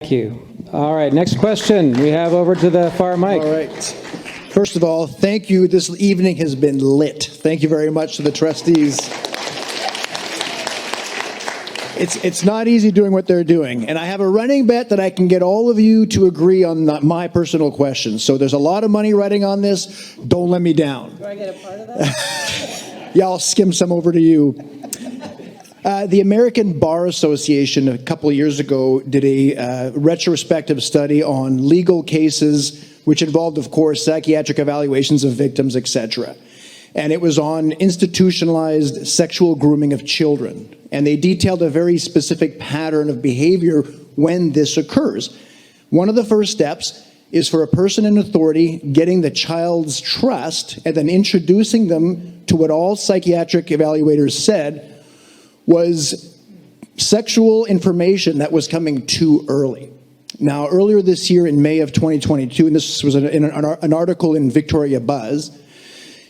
Thank you. All right, next question. We have over to the far mic. All right. First of all, thank you. This evening has been lit. Thank you very much to the trustees. It's not easy doing what they're doing. And I have a running bet that I can get all of you to agree on my personal questions. So there's a lot of money riding on this. Don't let me down. Do I get a part of that? Yeah, I'll skim some over to you. The American Bar Association a couple of years ago did a retrospective study on legal cases, which involved, of course, psychiatric evaluations of victims, etc. And it was on institutionalized sexual grooming of children. And they detailed a very specific pattern of behavior when this occurs. One of the first steps is for a person in authority getting the child's trust and then introducing them to what all psychiatric evaluators said was sexual information that was coming too early. Now, earlier this year in May of 2022, and this was in an article in Victoria Buzz,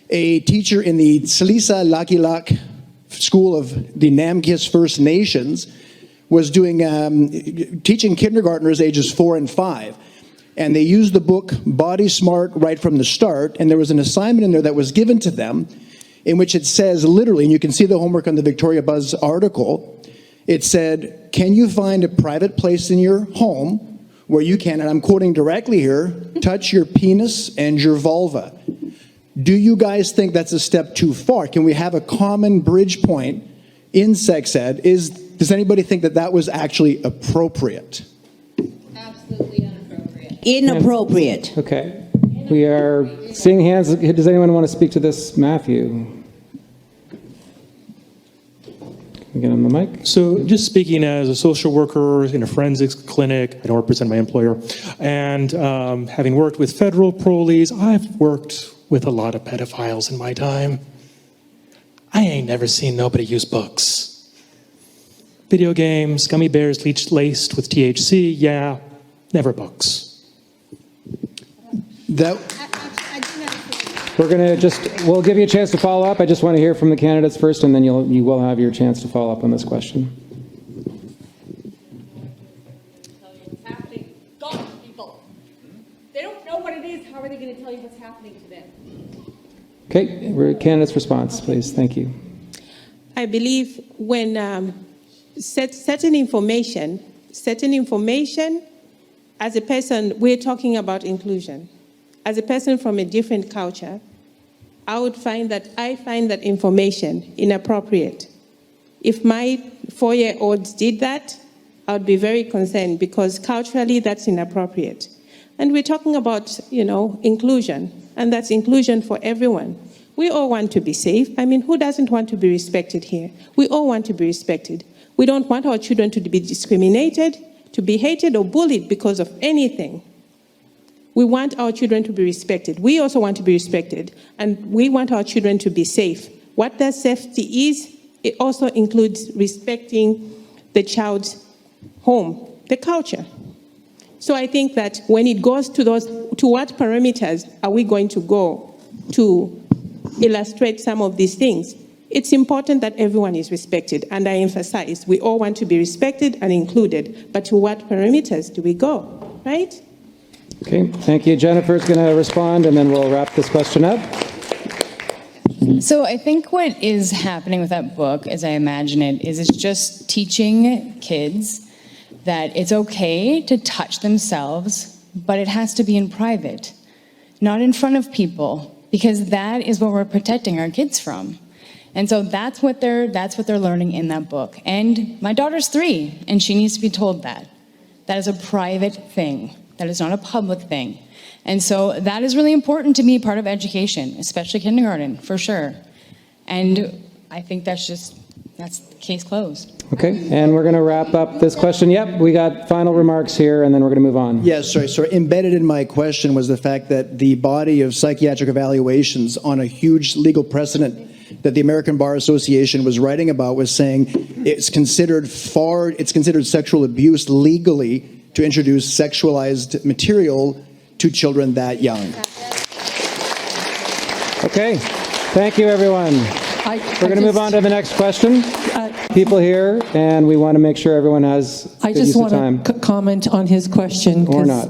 a teacher in the Salisa Lakilak School of the Namgis First Nations was doing teaching kindergartners ages 4 and 5. And they used the book Body Smart right from the start, and there was an assignment in there that was given to them in which it says literally, and you can see the homework on the Victoria Buzz article, it said, can you find a private place in your home where you can, and I'm quoting directly here, touch your penis and your vulva? Do you guys think that's a step too far? Can we have a common bridge point in sex ed? Does anybody think that that was actually appropriate? Absolutely inappropriate. Inappropriate. Okay. We are seeing hands. Does anyone want to speak to this? Matthew. Can we get on the mic? So just speaking as a social worker in a forensics clinic, I don't represent my employer, and having worked with federal parolees, I've worked with a lot of pedophiles in my time. I ain't never seen nobody use books. Video games, gummy bears laced with THC, yeah, never books. We'll give you a chance to follow up. I just want to hear from the candidates first, and then you will have your chance to follow up on this question. It's happening. Gosh, people. They don't know what it is. How are they going to tell you what's happening to them? Okay, candidates' response, please. Thank you. I believe when certain information, as a person, we're talking about inclusion. As a person from a different culture, I find that information inappropriate. If my 4-year-olds did that, I would be very concerned because culturally that's inappropriate. And we're talking about, inclusion, and that's inclusion for everyone. We all want to be safe. I mean, who doesn't want to be respected here? We all want to be respected. We don't want our children to be discriminated, to be hated or bullied because of anything. We want our children to be respected. We also want to be respected, and we want our children to be safe. What that safety is, it also includes respecting the child's home, the culture. So I think that when it goes to what parameters are we going to go to illustrate some of these things, it's important that everyone is respected. And I emphasize, we all want to be respected and included, but to what parameters do we go, right? Okay, thank you. Jennifer's going to respond, and then we'll wrap this question up. So I think what is happening with that book, as I imagine it, is it's just teaching kids that it's okay to touch themselves, but it has to be in private, not in front of people, because that is what we're protecting our kids from. And so that's what they're learning in that book. And my daughter's 3, and she needs to be told that. That is a private thing. That is not a public thing. And so that is really important to be part of education, especially kindergarten, for sure. And I think that's case closed. Okay, and we're going to wrap up this question. Yep, we got final remarks here, and then we're going to move on. Yes, sorry. So embedded in my question was the fact that the body of psychiatric evaluations on a huge legal precedent that the American Bar Association was writing about was saying it's considered sexual abuse legally to introduce sexualized material to children that young. Okay, thank you, everyone. We're going to move on to the next question. People here, and we want to make sure everyone has I good just use of want time. to comment on his question. Or 'cause,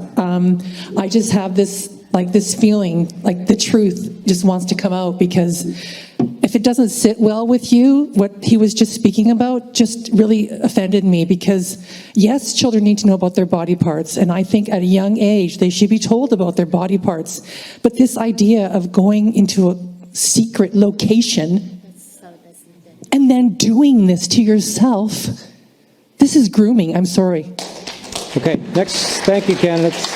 I just have this feeling, like the truth just wants to come out, because if it doesn't sit well with you, what he was just speaking about just really offended me, because yes, children need to know about their body parts, and I think at a young age they should be told about their body parts. But this idea of going into a secret location and then doing this to yourself, this is grooming. I'm sorry. Okay, next, thank you, candidates.